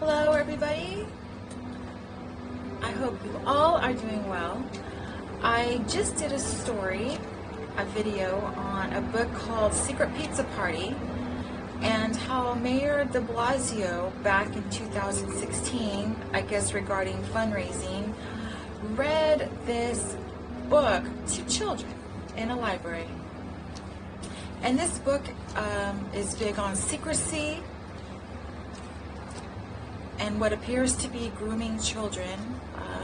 Hello everybody, I hope you all are doing well. I just did a video on a book called Secret Pizza Party and how Mayor de Blasio back in 2016, I guess regarding fundraising, read this book to children in a library. And this book is big on secrecy and what appears to be grooming children,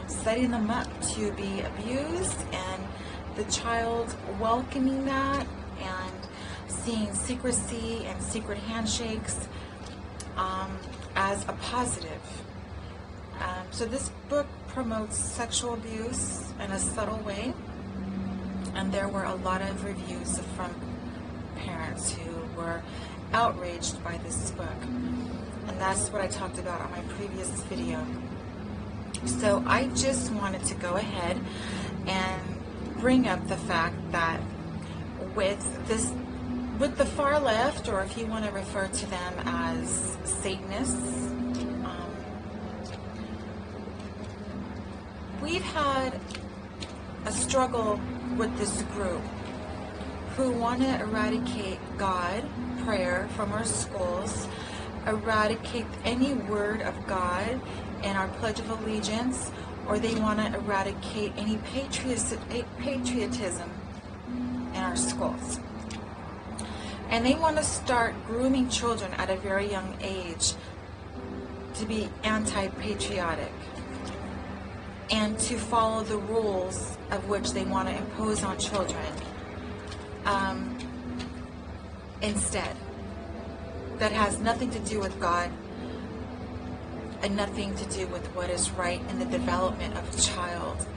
setting them up to be abused, and the child welcoming that and seeing secrecy and secret handshakes as a positive. So this book promotes sexual abuse in a subtle way, and there were a lot of reviews from parents who were outraged by this book. And that's what I talked about on my previous video. So I just wanted to go ahead and bring up the fact that with the far left, or if you want to refer to them as Satanists, we've had a struggle with this group who want to eradicate God, prayer from our schools, eradicate any word of God in our Pledge of Allegiance, or they want to eradicate any patriotism in our schools. And they want to start grooming children at a very young age to be anti-patriotic and to follow the rules of which they want to impose on children instead. That has nothing to do with God and nothing to do with what is right in the development of a child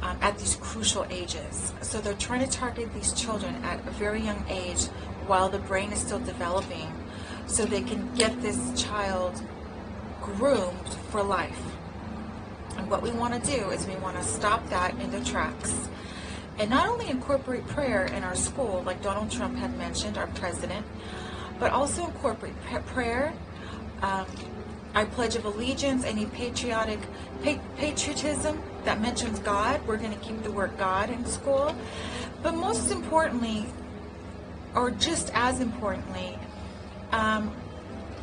at these crucial ages. So they're trying to target these children at a very young age while the brain is still developing, so they can get this child groomed for life. And what we want to do is we want to stop that in the tracks and not only incorporate prayer in our school, like Donald Trump had mentioned, our president, but also incorporate prayer, our Pledge of Allegiance, any patriotism that mentions God. We're going to keep the word God in school. But most importantly, or just as importantly,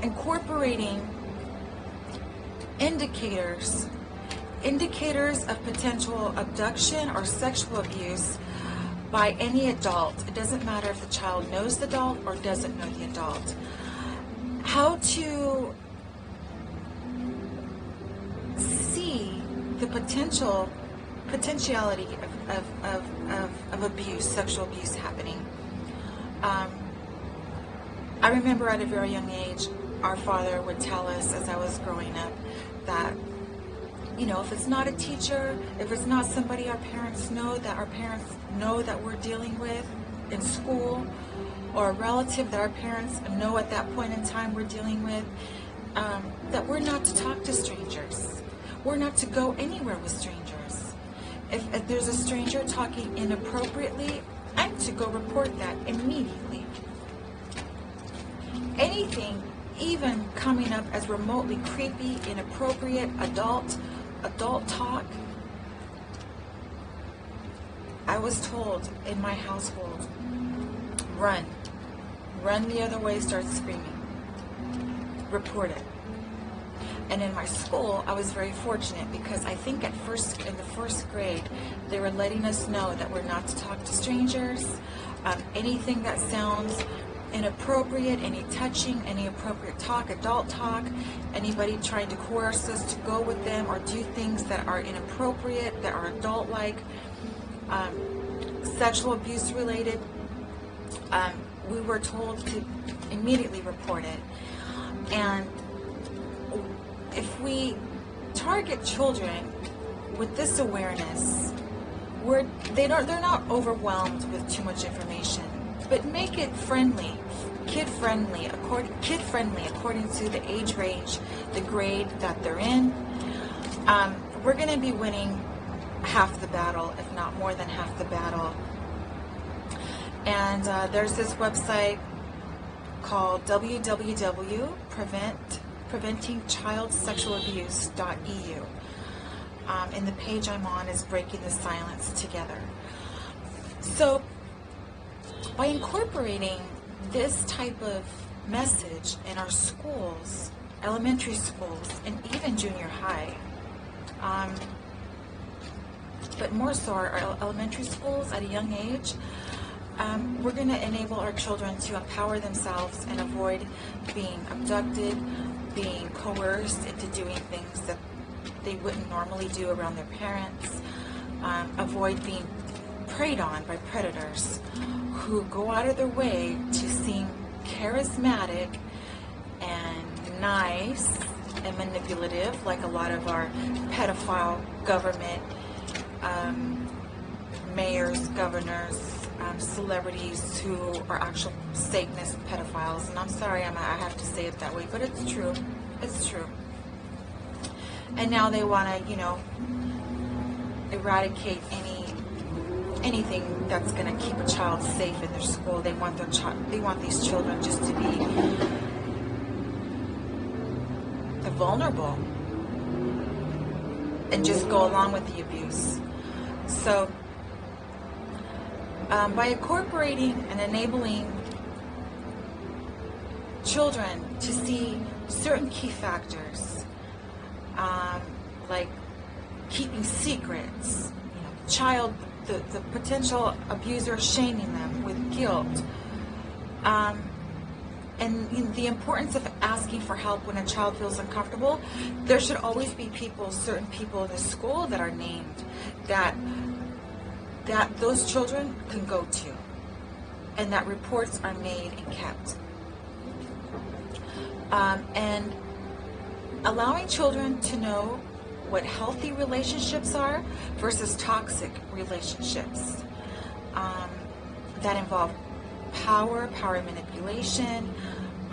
incorporating indicators of potential abduction or sexual abuse by any adult. It doesn't matter if the child knows the adult or doesn't know the adult. How to see the potentiality of abuse, sexual abuse happening. I remember at a very young age, our father would tell us as I was growing up that, you know, if it's not a teacher, if it's not somebody our parents know that we're dealing with in school, or a relative that our parents know at that point in time we're dealing with, that we're not to talk to strangers. We're not to go anywhere with strangers. If there's a stranger talking inappropriately, I'm to go report that immediately. Anything even coming up as remotely creepy, inappropriate, adult talk, I was told in my household, run the other way, start screaming, report it. And in my school, I was very fortunate because I think in the first grade, they were letting us know that we're not to talk to strangers, anything that sounds inappropriate, any touching, any appropriate talk, adult talk, anybody trying to coerce us to go with them or do things that are inappropriate, that are adult-like, sexual abuse related, we were told to immediately report it. And if we target children with this awareness, they're not overwhelmed with too much information, but make it friendly, kid-friendly, according to the age range, the grade that they're in. We're going to be winning half the battle, if not more than half the battle. And there's this website called www.prevent preventingchildsexualabuse.eu. And the page I'm on is Breaking the Silence Together. So by incorporating this type of message in our schools, elementary schools, and even junior high, but more so our elementary schools at a young age, we're going to enable our children to empower themselves and avoid being abducted, being coerced into doing things that they wouldn't normally do around their parents, avoid being preyed on by predators who go out of their way to seem charismatic and nice and manipulative, like a lot of our pedophile government mayors, governors, celebrities who are actual Satanist pedophiles. And I'm sorry, I have to say it that way, but it's true. It's true. And now they want to, eradicate anything that's going to keep a child safe in their school. They want these children just to be vulnerable and just go along with the abuse. So by incorporating and enabling children to see certain key factors, like keeping secrets, the potential abuser shaming them with guilt, and the importance of asking for help when a child feels uncomfortable. There should always be certain people in the school that are named that those children can go to, and that reports are made and kept. And allowing children to know what healthy relationships are versus toxic relationships that involve power manipulation,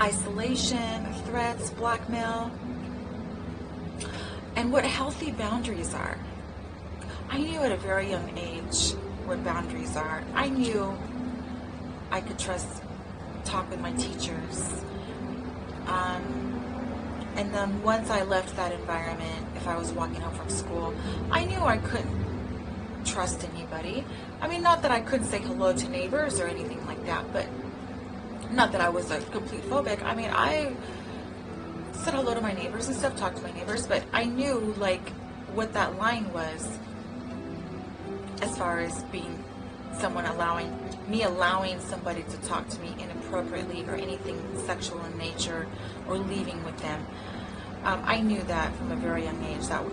isolation, threats, blackmail, and what healthy boundaries are. I knew at a very young age what boundaries are. I knew I could talk with my teachers. And then once I left that environment, if I was walking home from school, I knew I couldn't trust anybody. I mean, not that I couldn't say hello to neighbors or anything like that, but not that I was a complete phobic. I mean, I said hello to my neighbors and stuff, talked to my neighbors, but I knew what that line was as far as being someone allowing somebody to talk to me inappropriately or anything sexual in nature or leaving with them. I knew that from a very young age. That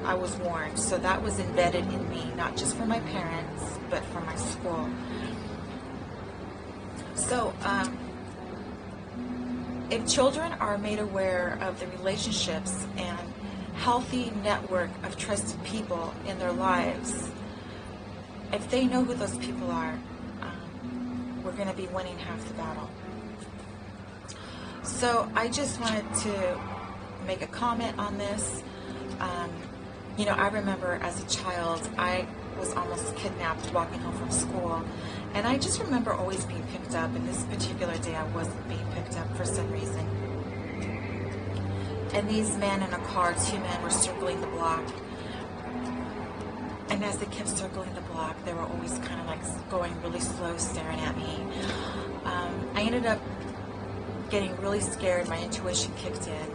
I was warned. So that was embedded in me, not just from my parents, but from my school. So if children are made aware of the relationships and healthy network of trusted people in their lives, if they know who those people are, we're going to be winning half the battle. So I just wanted to make a comment on this. I remember as a child, I was almost kidnapped walking home from school. And I just remember always being picked up. And this particular day, I wasn't being picked up for some reason. And these men in a car, 2 men, were circling the block. And as they kept circling the block, they were always kind of going really slow, staring at me. I ended up getting really scared. My intuition kicked in.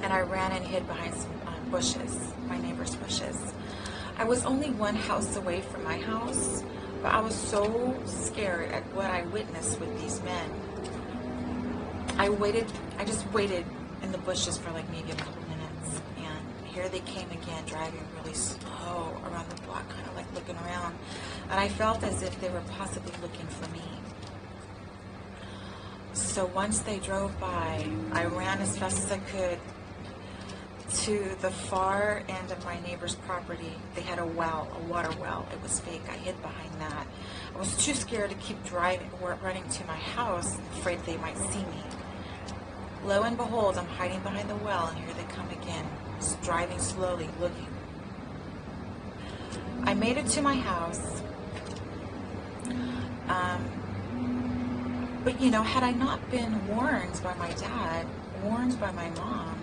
And I ran and hid behind some bushes, my neighbor's bushes. I was only one house away from my house, but I was so scared at what I witnessed with these men. I just waited in the bushes for maybe a couple minutes, and here they came again, driving really slow around the block, kind of looking around. And I felt as if they were possibly looking for me. So once they drove by, I ran as fast as I could to the far end of my neighbor's property. They had a water well. It was fake. I hid behind that. I was too scared to keep running to my house, afraid they might see me. Lo and behold, I'm hiding behind the well, and here they come again, just driving slowly, looking. I made it to my house. But had I not been warned by my dad warned by my mom,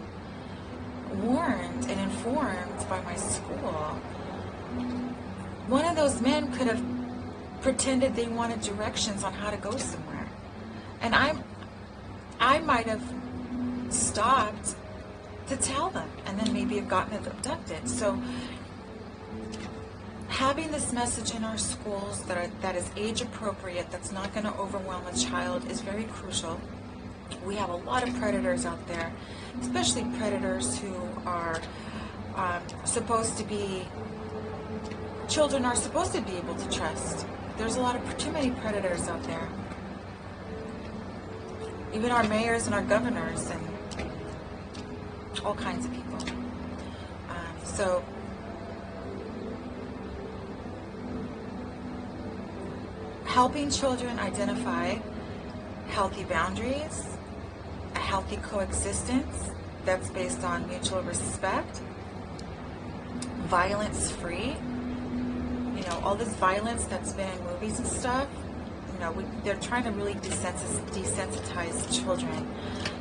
warned and informed by my school. One of those men could have pretended they wanted directions on how to go somewhere. And I might have stopped to tell them and then maybe have gotten abducted. So having this message in our schools that is age appropriate, that's not going to overwhelm a child, is very crucial. We have a lot of predators out there, especially predators who are supposed to be, children are supposed to be able to trust. There's a lot of, too many predators out there. Even our mayors and our governors and all kinds of people. So helping children identify healthy boundaries, a healthy coexistence that's based on mutual respect, violence-free. You know, all this violence that's been in movies and stuff, you know, they're trying to really desensitize children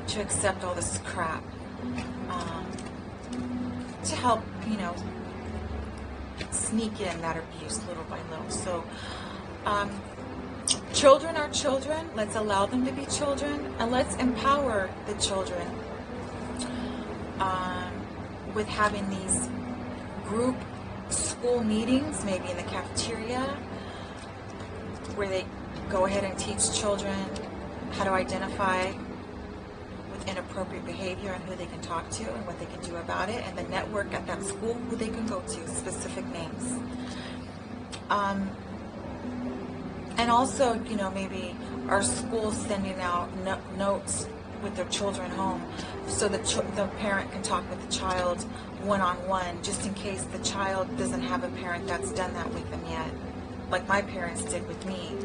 to accept all this crap, to help, you know, sneak in that abuse little by little. So, children are children. Let's allow them to be children, and let's empower the children with having these group school meetings, maybe in the cafeteria, where they go ahead and teach children how to identify with inappropriate behavior and who they can talk to and what they can do about it, and the network at that school, who they can go to, specific names. And also, you know, maybe our schools sending out notes with their children home, so the parent can talk with the child one-on-one, just in case the child doesn't have a parent that's done that with them yet, like my parents did with me.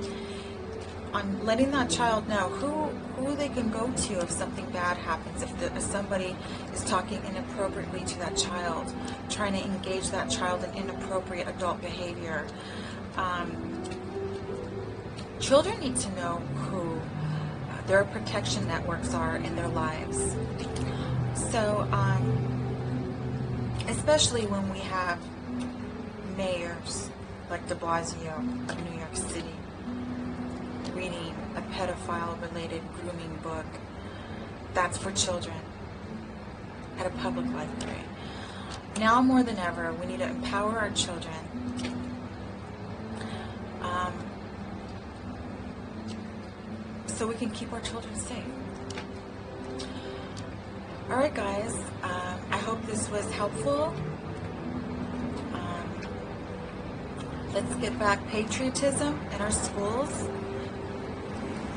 I'm letting that child know who they can go to if something bad happens, if somebody is talking inappropriately to that child, trying to engage that child in inappropriate adult behavior. Children need to know who their protection networks are in their lives. So, especially when we have mayors like de Blasio of New York City reading a pedophile-related grooming book that's for children at a public library. Now more than ever, we need to empower our children. So we can keep our children safe. Alright guys, I hope this was helpful. Let's get back patriotism in our schools,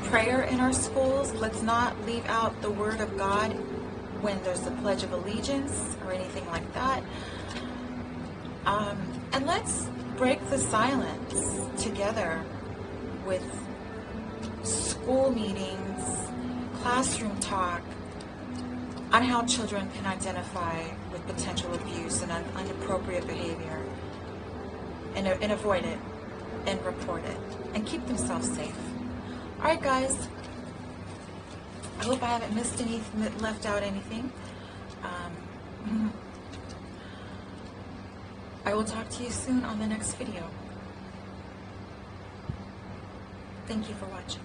prayer in our schools. Let's not leave out the Word of God when there's the Pledge of Allegiance or anything like that. And let's break the silence together with school meetings, classroom talk on how children can identify with potential abuse and inappropriate behavior, and avoid it and report it and keep themselves safe. Alright guys, I hope I haven't missed anything, left out anything. I will talk to you soon on the next video. Thank you for watching.